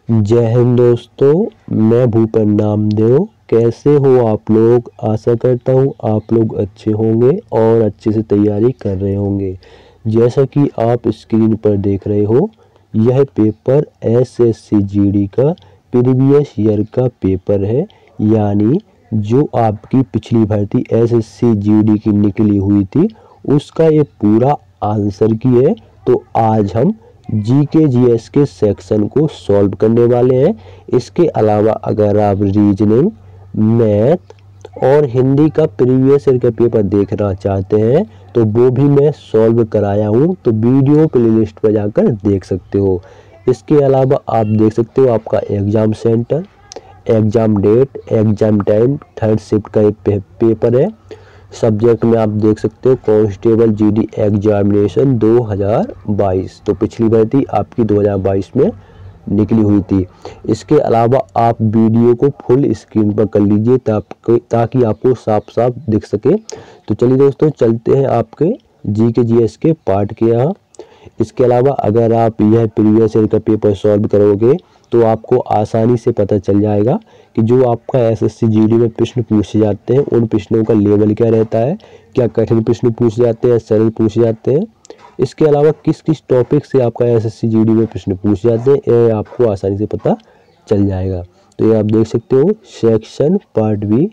जय हिंद दोस्तों, मैं भूपेन नामदेव। कैसे हो आप लोग? आशा करता हूँ आप लोग अच्छे होंगे और अच्छे से तैयारी कर रहे होंगे। जैसा कि आप स्क्रीन पर देख रहे हो, यह पेपर एसएससी जीडी का प्रीवियस ईयर का पेपर है, यानी जो आपकी पिछली भर्ती एसएससी जीडी की निकली हुई थी उसका ये पूरा आंसर की है। तो आज हम जीके जीएस के सेक्शन को सॉल्व करने वाले हैं। इसके अलावा अगर आप रीजनिंग, मैथ और हिंदी का प्रीवियस ईयर का पेपर देखना चाहते हैं तो वो भी मैं सॉल्व कराया हूँ, तो वीडियो प्लेलिस्ट पर जाकर देख सकते हो। इसके अलावा आप देख सकते हो आपका exam centre, exam date, exam time, third shift का एक पेपर है। सब्जेक्ट में आप देख सकते हो कांस्टेबल जीडी एग्जामिनेशन 2022, तो पिछली भर्ती आपकी 2022 में निकली हुई थी। इसके अलावा आप वीडियो को फुल स्क्रीन पर कर लीजिए ताकि आपको साफ साफ दिख सके। तो चलिए दोस्तों, चलते हैं आपके जीके जीएस के पार्ट के यहाँ। इसके अलावा अगर आप यह प्रीवियस ईयर का पेपर सॉल्व करोगे तो आपको आसानी से पता चल जाएगा कि जो आपका एसएससी जीडी में प्रश्न पूछे जाते हैं उन प्रश्नों का लेवल क्या रहता है, क्या कठिन प्रश्न पूछे जाते हैं, सरल पूछे जाते हैं। इसके अलावा किस किस टॉपिक से आपका एसएससी जीडी में प्रश्न पूछे जाते हैं ये आपको आसानी से पता चल जाएगा। तो ये आप देख सकते हो section part B,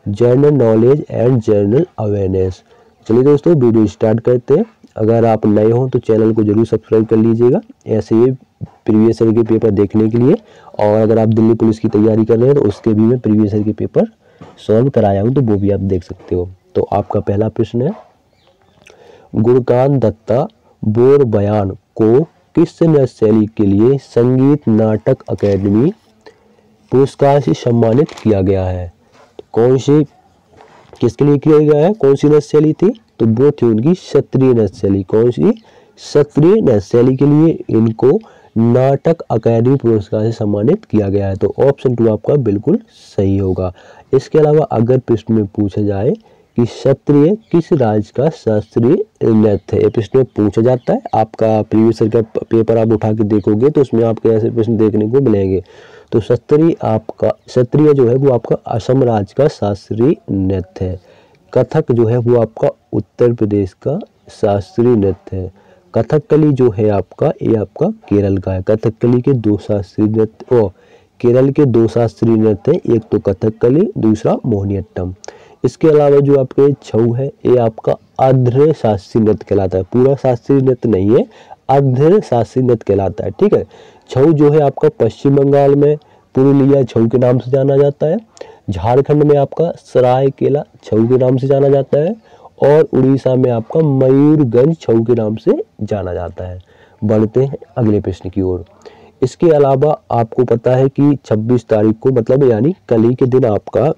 general knowledge and general awareness. चलिए दोस्तों, वीडियो स्टार्ट करते हैं। अगर आप नए हो तो चैनल को जरूर सब्सक्राइब कर लीजिएगा ऐसे ही प्रीवियस ईयर के पेपर देखने के लिए। और अगर आप दिल्ली पुलिस की तैयारी कर रहे हैं तो उसके भी मैं प्रीवियस ईयर के पेपर सॉल्व कराया हूँ, तो वो भी आप देख सकते हो। तो आपका पहला प्रश्न है, गुणकांत दत्ता बोर बयान को किस नृत्य शैली के लिए संगीत नाटक अकादमी पुरस्कार से सम्मानित किया गया है? तो कौन सी किसके लिए किया गया है? कौन सी नृत्य शैली थी? तो वो थी उनकी क्षत्रिय नृत्य शैली। कौन सी? क्षत्रिय नृत्य शैली के लिए इनको नाटक अकादमी पुरस्कार से सम्मानित किया गया है। तो ऑप्शन 2 आपका बिल्कुल सही होगा। इसके अलावा अगर प्रश्न में पूछा जाए कि क्षत्रिय किस राज्य का शास्त्रीय नृत्य है, ये प्रश्न में पूछा जाता है। आपका प्रीवियस ईयर का पेपर आप उठा के देखोगे तो उसमें आपके ऐसे प्रश्न देखने को मिलेंगे। तो क्षत्रिय जो है वो आपका असम राज्य का शास्त्रीय नृत्य है। कथक जो है वो आपका उत्तर प्रदेश का शास्त्रीय नृत्य है। कथकली जो है आपका ये आपका केरल का है। कथकली के दो शास्त्रीय नृत्य, केरल के दो शास्त्रीय नृत्य हैं, एक तो कथकली, दूसरा मोहिनीअट्टम। इसके अलावा जो आपके छऊ है ये आपका अर्ध शास्त्रीय नृत्य कहलाता है। पूरा शास्त्रीय नृत्य नहीं है, अर्ध शास्त्रीय नृत्य कहलाता है। ठीक है। छऊ जो है आपका पश्चिम बंगाल में पुरुलिया छऊ के नाम से जाना जाता है। झारखंड में आपका सरायकेला छऊ के नाम से जाना जाता है और उड़ीसा में आपका मयूरगंज छऊ के नाम से जाना जाता है। बढ़ते हैं अगले प्रश्न की ओर। इसके अलावा आपको पता है कि 26 तारीख को मतलब यानी कल ही के दिन आपका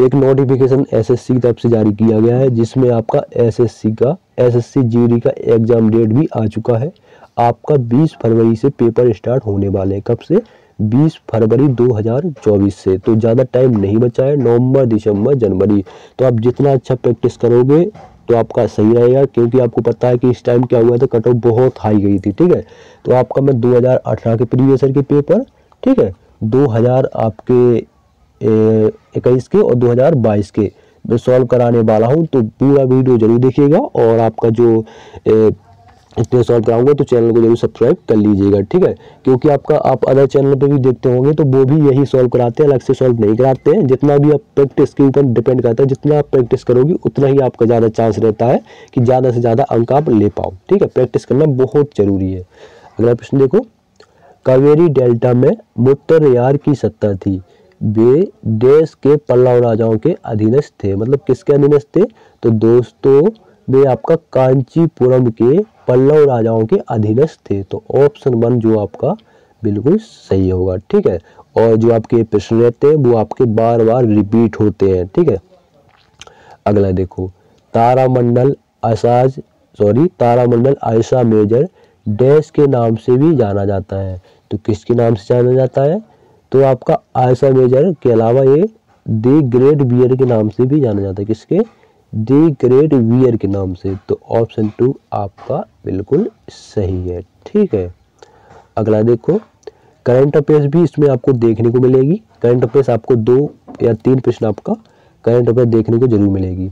एक नोटिफिकेशन एसएससी की तरफ से जारी किया गया है, जिसमें आपका एसएससी जीडी का एग्जाम डेट भी आ चुका है। आपका 20 फरवरी से पेपर स्टार्ट होने वाले हैं। कब से? 20 फरवरी 2024 से। तो ज़्यादा टाइम नहीं बचा है, नवंबर, दिसंबर, जनवरी। तो आप जितना अच्छा प्रैक्टिस करोगे तो आपका सही रहेगा, क्योंकि आपको पता है कि इस टाइम क्या हुआ था, कट ऑफ बहुत हाई गई थी। ठीक है। तो आपका मैं 2018 के प्रीवियस ईयर के पेपर, ठीक है, 2000 आपके 21 के और 2022 के मैं सॉल्व कराने वाला हूं। तो पूरा वीडियो जरूर देखिएगा और आपका जो इतने सॉल्व कराऊंगा तो चैनल को जरूर सब्सक्राइब कर लीजिएगा। ठीक है। क्योंकि आपका आप अदर चैनल पे भी देखते होंगे तो वो भी यही सॉल्व कराते हैं, अलग से सॉल्व नहीं कराते हैं। जितना भी आप प्रैक्टिस के ऊपर डिपेंड करता है, जितना आप प्रैक्टिस करोगे उतना ही आपका ज़्यादा चांस रहता है कि ज़्यादा से ज़्यादा अंक आप ले पाओ। ठीक है। प्रैक्टिस करना बहुत जरूरी है। अगला प्रश्न देखो, कावेरी डेल्टा में मुत्तरयार की सत्ता थी, वे देश के पल्लव राजाओं के अधीनस्थ थे। मतलब किसके अधीनस्थ थे? तो दोस्तों वे आपका कांचीपुरम के पल्लव राजाओं के अधीनस्थ थे। तो ऑप्शन 1 जो आपका बिल्कुल सही होगा। ठीक है। और जो आपके प्रश्न रहते हैं वो आपके बार बार रिपीट होते हैं। ठीक है। अगला देखो, तारामंडल आयशा मेजर डैश के नाम से भी जाना जाता है। तो किसके नाम से जाना जाता है? तो आपका आयशा मेजर के अलावा ये द ग्रेट बियर के नाम से भी जाना जाता है। किसके? द ग्रेट बियर के नाम से। तो ऑप्शन 2 आपका बिल्कुल सही है। ठीक है। अगला देखो, करंट अफेयर्स भी इसमें आपको देखने को मिलेगी। करंट अफेयर्स आपको 2 या 3 प्रश्न आपका करंट अफेयर देखने को जरूर मिलेगी।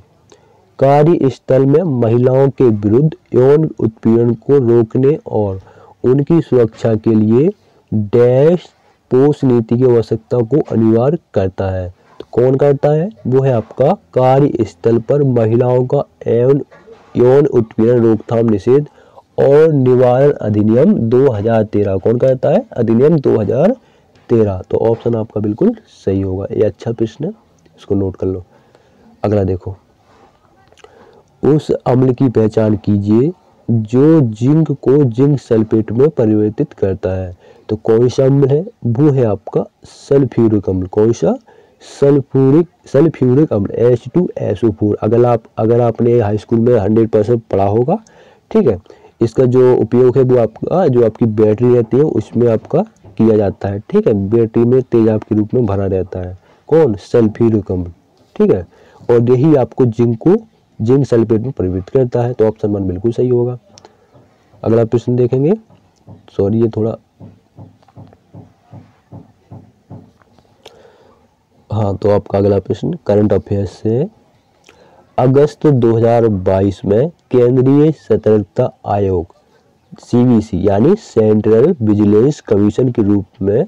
कार्यस्थल में महिलाओं के विरुद्ध यौन उत्पीड़न को रोकने और उनकी सुरक्षा के लिए डैश पोस्ट नीति की आवश्यकता को अनिवार्य करता है। तो कौन करता है? वो है आपका कार्यस्थल पर महिलाओं का यौन उत्पीड़न रोकथाम निषेध और निवारण अधिनियम 2013। कौन करता है? अधिनियम 2013। तो ऑप्शन आपका बिल्कुल सही होगा। ये अच्छा प्रश्न है, इसको नोट कर लो। अगला देखो, उस अम्ल की पहचान कीजिए जो जिंक को जिंक सल्फेट में परिवर्तित करता है। तो कौन सा अम्ल है? वो है आपका सल्फ्यूरिक अम्ल। कौन सा? सल्फ्यूरिक अम्ल H2SO4। अगर आपने हाई स्कूल में 100% पढ़ा होगा, ठीक है। इसका जो उपयोग है वो आपका जो आपकी बैटरी रहती है उसमें आपका किया जाता है, ठीक है। बैटरी में तेजाब के रूप में भरा रहता है। कौन? सल्फ्यूरिक अम्ल, ठीक है। और यही आपको जिंक सल्फेट में परिवर्तित करता है। तो ऑप्शन 1 बिल्कुल सही होगा। अगला प्रश्न देखेंगे। सॉरी, ये थोड़ा हाँ, तो आपका अगला प्रश्न करंट अफेयर्स से। अगस्त 2022 में केंद्रीय सतर्कता आयोग CVC यानी सेंट्रल विजिलेंस कमीशन के रूप में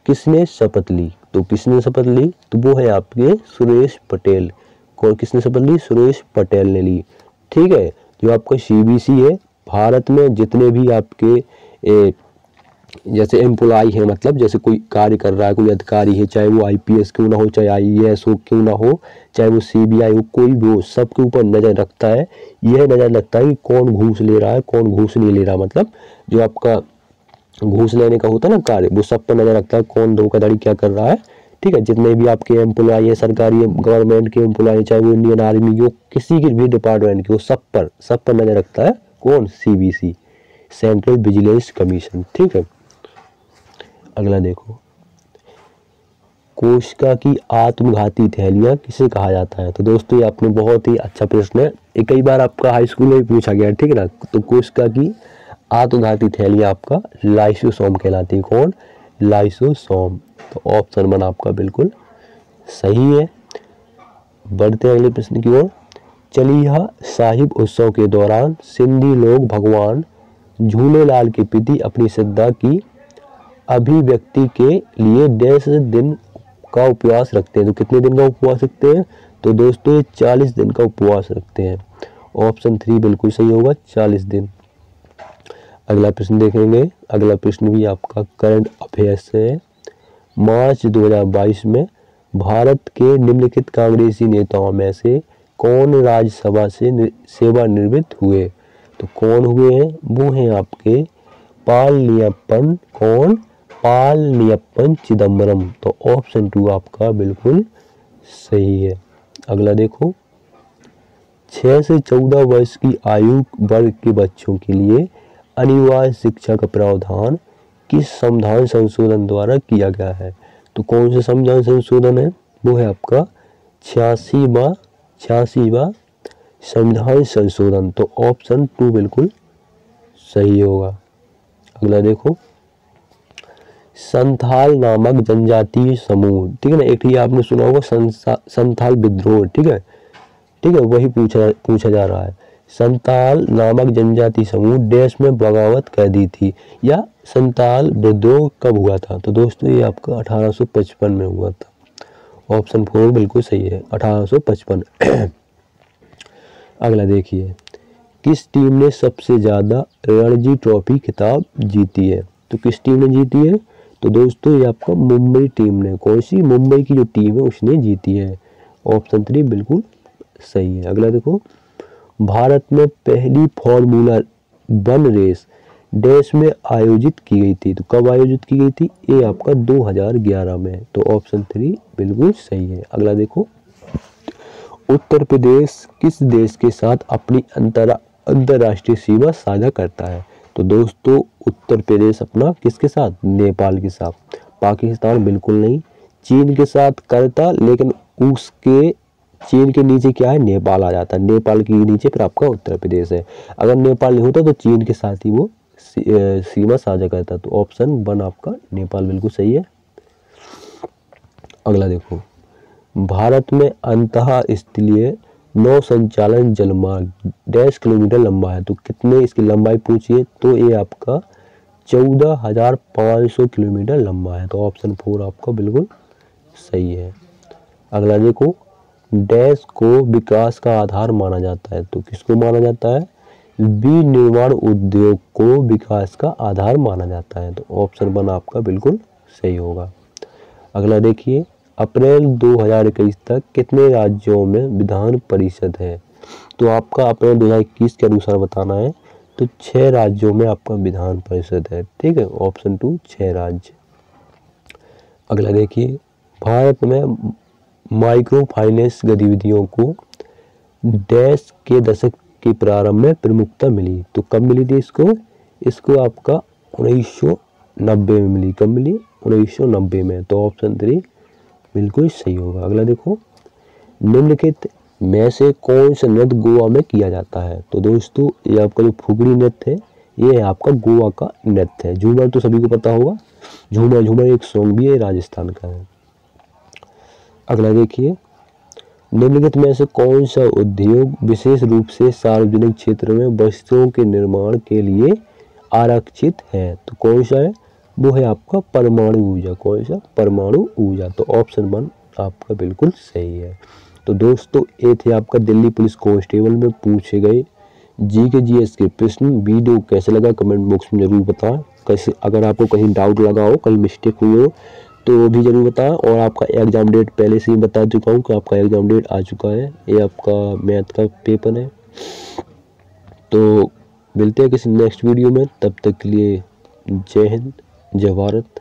किसने शपथ ली? तो किसने शपथ ली? तो वो है आपके सुरेश पटेल। और किसने शपथ ली? सुरेश पटेल ने ली, ठीक है। जो आपका CVC है, भारत में जितने भी आपके जैसे एम्प्लॉय है, मतलब जैसे कोई कार्य कर रहा है, कोई अधिकारी है, चाहे वो IPS क्यों ना हो, चाहे IAS हो क्यों ना हो, चाहे वो CBI हो, कोई भी हो, सबके ऊपर नजर रखता है। यह नजर रखता है कि कौन घूस ले रहा है, कौन घूस नहीं ले रहा। मतलब जो आपका घूस लेने का होता है ना कार्य, वो सब पर नजर रखता है, कौन धोखाधड़ी क्या कर रहा है, ठीक है। जितने भी आपके एम्प्लॉय है, सरकारी गवर्नमेंट के एम्प्लॉय, चाहे वो इंडियन आर्मी हो, किसी की भी डिपार्टमेंट की हो, सब पर नजर रखता है। कौन? CVC, सेंट्रल विजिलेंस कमीशन, ठीक है। अगला देखो, कोशिका की आत्मघाती थैलियां किसे कहा जाता है? तो दोस्तों ये आपने बहुत ही अच्छा प्रश्न है, ये कई बार आपका हाई स्कूल में भी पूछा गया है, ठीक है ना। तो कोशिका की आत्मघाती थैलियां आपका लाइसोसोम कहलाती है। कौन? लाइसोसोम। तो ऑप्शन 1 आपका बिल्कुल सही है। बढ़ते हैं अगले प्रश्न की ओर। चलिया साहिब उत्सव के दौरान सिंधी लोग भगवान झूलेलाल के प्रति अपनी श्रद्धा की अभिव्यक्ति के लिए 10 दिन का उपवास रखते हैं। तो कितने दिन का उपवास रखते हैं? तो दोस्तों 40 दिन का उपवास रखते हैं। ऑप्शन 3 बिल्कुल सही होगा, 40 दिन। अगला प्रश्न देखेंगे। अगला प्रश्न भी आपका करंट अफेयर्स है। मार्च 2022 में भारत के निम्नलिखित कांग्रेसी नेताओं में से कौन राज्यसभा से सेवानिवृत्त हुए? तो कौन हुए हैं? वो हैं आपके पालनियप्पन। कौन? पालनियप्पन चिदम्बरम। तो ऑप्शन 2 आपका बिल्कुल सही है। अगला देखो, 6 से 14 वर्ष की आयु वर्ग के बच्चों के लिए अनिवार्य शिक्षा का प्रावधान किस संविधान संशोधन द्वारा किया गया है? तो कौन सा संविधान संशोधन है? वो है आपका 86वां संविधान संशोधन। तो ऑप्शन 2 बिल्कुल सही होगा। अगला देखो, संथाल नामक जनजातीय समूह, ठीक है ना, एक ही आपने सुना होगा संथाल विद्रोह, ठीक है, वही पूछा जा रहा है। संथाल नामक जनजातीय समूह देश में बगावत कर दी थी, या संथाल विद्रोह कब हुआ था? तो दोस्तों ये आपका 1855 में हुआ था। ऑप्शन 4 बिल्कुल सही है, 1855। अगला देखिए, किस टीम ने सबसे ज्यादा रणजी ट्रॉफी खिताब जीती है? तो किस टीम ने जीती है? तो दोस्तों ये आपका मुंबई टीम ने। कौन सी? मुंबई की जो टीम है उसने जीती है। ऑप्शन 3 बिल्कुल सही है। अगला देखो, भारत में पहली फॉर्मूला 1 रेस देश में आयोजित की गई थी। तो कब आयोजित की गई थी? ये आपका 2011 में। तो ऑप्शन 3 बिल्कुल सही है। अगला देखो, उत्तर प्रदेश किस देश के साथ अपनी अंतर्राष्ट्रीय सीमा साझा करता है? तो दोस्तों उत्तर प्रदेश अपना किसके साथ? नेपाल के साथ। पाकिस्तान बिल्कुल नहीं। चीन के साथ करता, लेकिन उसके चीन के नीचे क्या है? नेपाल आ जाता है। नेपाल के नीचे फिर आपका उत्तर प्रदेश है। अगर नेपाल नहीं होता तो चीन के साथ ही वो सीमा साझा करता है। तो ऑप्शन 1 आपका नेपाल बिल्कुल सही है। अगला देखो, भारत में अंतःस्थलीय नौ संचालन जलमार्ग डैश किलोमीटर लंबा है। तो कितने इसकी लंबाई पूछिए, तो ये आपका 14,500 किलोमीटर लंबा है। तो ऑप्शन 4 आपका बिल्कुल सही है। अगला देखो, डैश को विकास का आधार माना जाता है। तो किसको माना जाता है? विनिर्माण उद्योग को विकास का आधार माना जाता है। तो ऑप्शन 1 आपका बिल्कुल सही होगा। अगला देखिए, अप्रैल 2021 तक कितने राज्यों में विधान परिषद है? तो आपका अप्रैल 2021 के अनुसार बताना है। तो 6 राज्यों में आपका विधान परिषद है। ठीक है, ऑप्शन 2 6 राज्य। अगला देखिए, भारत में माइक्रो फाइनेंस गतिविधियों को डैश के दशक के प्रारंभ में प्रमुखता मिली। तो कब मिली थी इसको आपका 1990 में मिली। कब मिली? 1990 में। तो ऑप्शन 3 बिल्कुल सही होगा। अगला देखो, निम्नलिखित में से कौन सा नृत्य गोवा में किया जाता है? तो दोस्तों ये आपका जो फुगड़ी नृत्य है, ये आपका गोवा का नृत्य है। झूमर तो सभी को पता होगा, झूमर झूमर एक सॉन्ग भी है, राजस्थान का है। अगला देखिए, निम्नलिखित में से कौन सा उद्योग विशेष रूप से सार्वजनिक क्षेत्र में वस्तुओं के निर्माण के लिए आरक्षित है? तो कौन सा है? वो है आपका परमाणु ऊर्जा। कौन सा? परमाणु ऊर्जा। तो ऑप्शन 1 आपका बिल्कुल सही है। तो दोस्तों ये थे आपका दिल्ली पुलिस कांस्टेबल में पूछे गए GS के प्रश्न। वीडियो कैसे लगा कमेंट बॉक्स में जरूर बताएं। कैसे अगर आपको कहीं डाउट लगा हो, कहीं मिस्टेक हुई हो, तो वो भी जरूर बताएं। और आपका एग्जाम डेट पहले से ही बता चुका हूँ कि आपका एग्जाम डेट आ चुका है। ये आपका मैथ का पेपर है। तो मिलते हैं किसी नेक्स्ट वीडियो में, तब तक के लिए जय हिंद, जय भारत।